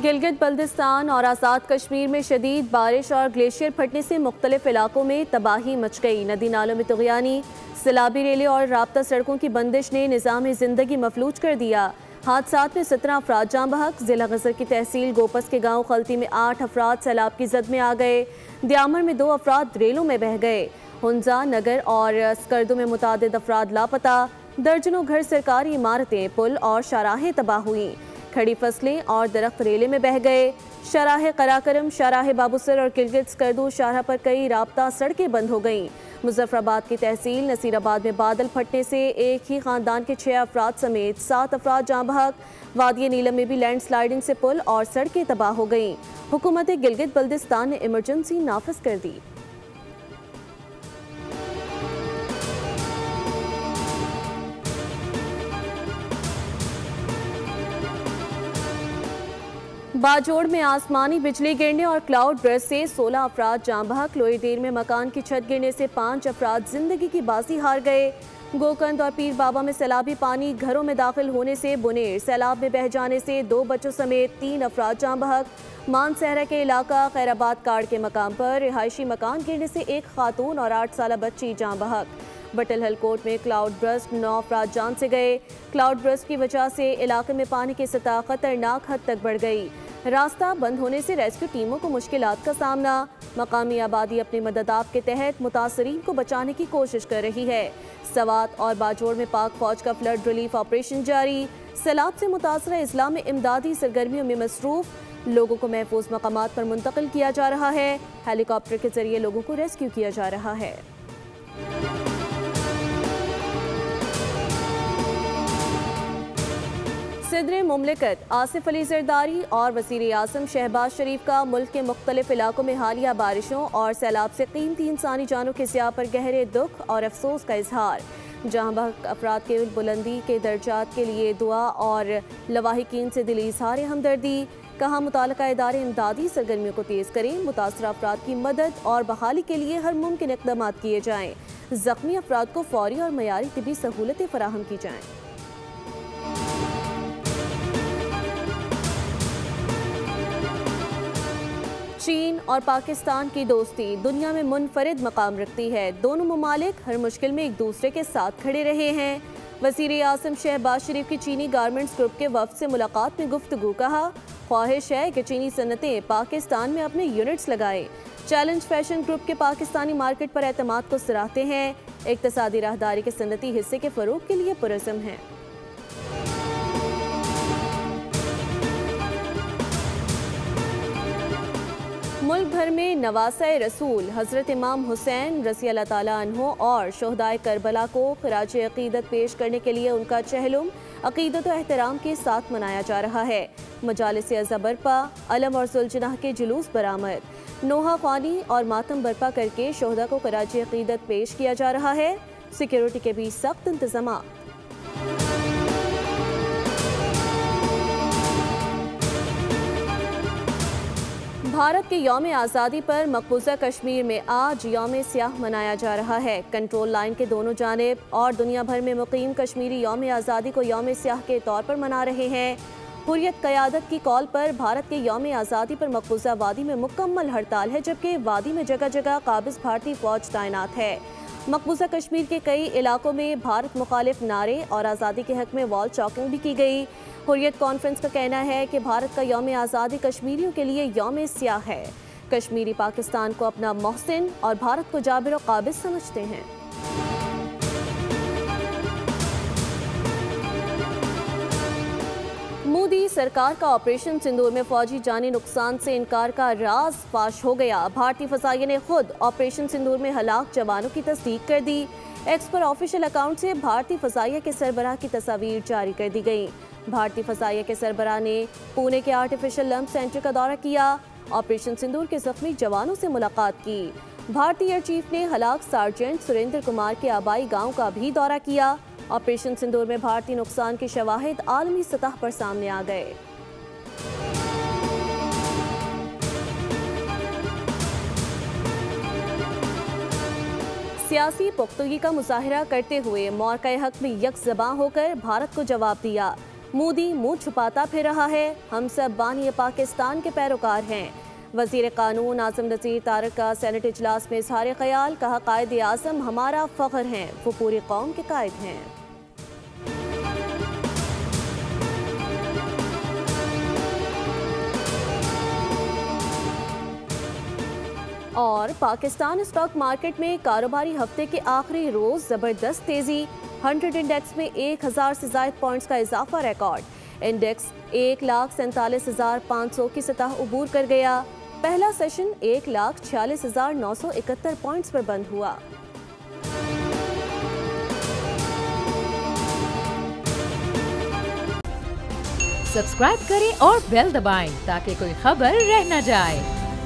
गिलगित बल्तिस्तान और आज़ाद कश्मीर में शदीद बारिश और ग्लेशियर फटने से मुख्तलिफ इलाकों में तबाही मच गई। नदी नालों में तुग़यानी, सैलाबी रेलें और राब्ता सड़कों की बंदिश ने निज़ाम ज़िंदगी मफलूज कर दिया। हादसात में 17 अफराद जाँ बहक। ज़िला गज़र की तहसील गोपस के गाँव खलती में 8 अफराद सैलाब की जद में आ गए। द्यामर में 2 अफराद रेलों में बह गए। हुंजा, नगर और स्कर्दों में मुतादिद अफराद लापता। दर्जनों घर, सरकारी इमारतें, पुल और शाहराहें तबाह हुई। खड़ी फसलें और दरख्त रेले में बह गए। शाहराह कराकरम, शाहराह बाबूसर और गिलगित स्कर्दू शाहराह पर कई राब्ता सड़कें बंद हो गईं। मुजफ्फराबाद की तहसील नसीराबाद में बादल फटने से एक ही खानदान के 6 अफराद समेत 7 अफराद जाँ बहक। वादी नीलम में भी लैंडस्लाइडिंग से पुल और सड़कें तबाह हो गईं। हुकूमत गिलगित बल्तिस्तान ने इमरजेंसी नाफिज कर दी। बाजोड़ में आसमानी बिजली गिरने और क्लाउड बर्स्ट से 16 अफराद जाँ बहक। लोई देर में मकान की छत गिरने से 5 अफराद जिंदगी की बाजी हार गए। गोकंद और पीर बाबा में सैलाबी पानी घरों में दाखिल होने से बुनेर सैलाब में बह जाने से 2 बच्चों समेत 3 अफराद जाँ बहक। मानसहरा के इलाका खैराबाद कार्ड के मकाम पर रिहायशी मकान गिरने से एक खातून और 8 साल बच्ची जाँ बहक। बटल हलकोट में क्लाउड बर्स्ट 9 अफराद जान से गए। क्लाउड बर्स्ट की वजह से इलाके में पानी की सतह खतरनाक हद तक बढ़ गई। रास्ता बंद होने से रेस्क्यू टीमों को मुश्किलात का सामना। मकामी आबादी अपनी मदद आप के तहत मुतासरीन को बचाने की कोशिश कर रही है। सवात और बाजोड़ में पाक फौज का फ्लड रिलीफ ऑपरेशन जारी। सैलाब से मुतासरा इजला में इमदादी सरगर्मियों में मसरूफ। लोगों को महफूज मकामात पर मुंतकिल किया जा रहा है। हेलीकॉप्टर के जरिए लोगों को रेस्क्यू किया जा रहा है। सदर मुमलिकत आसिफ अली जरदारी और वज़ीर आज़म शहबाज शरीफ का मुल्क के मुख्तलिफ इलाकों में हालिया बारिशों और सैलाब से कीमती इंसानी जानों के ज़िया पर गहरे दुख और अफसोस का इजहार। जहाँ बहक अफराद के बुलंदी के दर्जात के लिए दुआ और लवाहिकीन से दिली इजहार हमदर्दी। कहा मुताल्लिका इदारे इमदादी सरगर्मियों को तेज़ करें। मुतासरा अफराद की मदद और बहाली के लिए हर मुमकिन इक़दाम किए जाएँ। ज़ख्मी अफराद को फौरी और मयारी तिबी सहूलतें फराहम की जाएँ। चीन और पाकिस्तान की दोस्ती दुनिया में मुनफरिद मकाम रखती है। दोनों ममालिक हर मुश्किल में एक दूसरे के साथ खड़े रहे हैं। वज़ीर आज़म शहबाज शरीफ की चीनी गारमेंट्स ग्रुप के वफ़द से मुलाकात में गुफ्तगू। कहा ख्वाहिश है कि चीनी सनतें पाकिस्तान में अपने यूनिट्स लगाएं। चैलेंज फैशन ग्रुप के पाकिस्तानी मार्केट पर एतमाद को सराहते हैं। इक़्तिसादी राहदारी के सनती हिस्से के फ़रोग़ के लिए पुरज़म हैं। मुल्क भर में नवासे रसूल हज़रत इमाम हुसैन रज़ी अल्लाह ताला अन्हो और शोहदाए करबला को ख़िराज अक़ीदत पेश करने के लिए उनका चहलुम अक़ीदत व एहतराम के साथ मनाया जा रहा है। मजालिस अज़ा बरपा, अलम और सुलजनाह के जुलूस बरामद, नोहा ख्वानी और मातम बरपा करके शोहदा को ख़िराज अक़ीदत पेश किया जा रहा है। सिक्योरिटी के भी सख्त इंतज़ाम। भारत के यौम आज़ादी पर मकबूजा कश्मीर में आज यौम स्याह मनाया जा रहा है। कंट्रोल लाइन के दोनों जानिब और दुनिया भर में मुकीम कश्मीरी यौम आज़ादी को यौम स्याह के तौर पर मना रहे हैं। हुर्रियत क़यादत की कॉल पर भारत के यौम आज़ादी पर मकबूजा वादी में मुकम्मल हड़ताल है, जबकि वादी में जगह जगह काबिज़ भारतीय फ़ौज तैनात है। मकबूजा कश्मीर के कई इलाकों में भारत मुखालिफ नारे और आज़ादी के हक़ में वॉल चॉकिंग भी की गई। हुर्रियत कॉन्फ्रेंस का कहना है कि भारत का यौम आज़ादी कश्मीरियों के लिए यौम स्याह है। कश्मीरी पाकिस्तान को अपना मोहसिन और भारत को जाबिर और काबिज़ समझते हैं। मोदी सरकार का ऑपरेशन सिंदूर में फौजी जानी नुकसान से इनकार का राज फाश हो गया। भारतीय फ़ज़ाइया ने खुद ऑपरेशन सिंदूर में हलाक जवानों की तस्दीक कर दी। एक्स पर ऑफिशियल अकाउंट से भारतीय फ़ज़ाइया के सरबराह की तस्वीर जारी कर दी गई। भारतीय फ़ज़ाइया के सरबराह ने पुणे के आर्टिफिशियल लंप सेंटर का दौरा किया। ऑपरेशन सिंदूर के ज़ख्मी जवानों से मुलाकात की। भारतीय एयर चीफ ने हलाक सार्जेंट सुरेंद्र कुमार के आबाई गांव का भी दौरा किया। ऑपरेशन सिंदूर में भारतीय नुकसान के शवाहिद आलमी सतह पर सामने आ गए। सियासी पुख्तगी का मुजाहरा करते हुए मौक़े हक में यकज़बां होकर भारत को जवाब दिया। मोदी मुंह छुपाता फिर रहा है, हम सब बानी पाकिस्तान के पैरोकार हैं। वजीर कानून आजम नज़ीर तारक का सेनेट इजलास में इजहार ख्याल, कहा कायद आज़म हमारा फ़ख्र हैं, वो पूरी कौम के कायद हैं। और पाकिस्तान स्टॉक मार्केट में कारोबारी हफ्ते के आखिरी रोज जबरदस्त तेजी, 100 इंडेक्स में 1000 से ज्यादा पॉइंट्स का इजाफा रिकॉर्ड। इंडेक्स 1,47,500 की सतह उबूर कर गया। पहला सेशन 1,46,971 पॉइंट्स पर बंद हुआ। सब्सक्राइब करें और बेल दबाएं ताकि कोई खबर रह न जाए।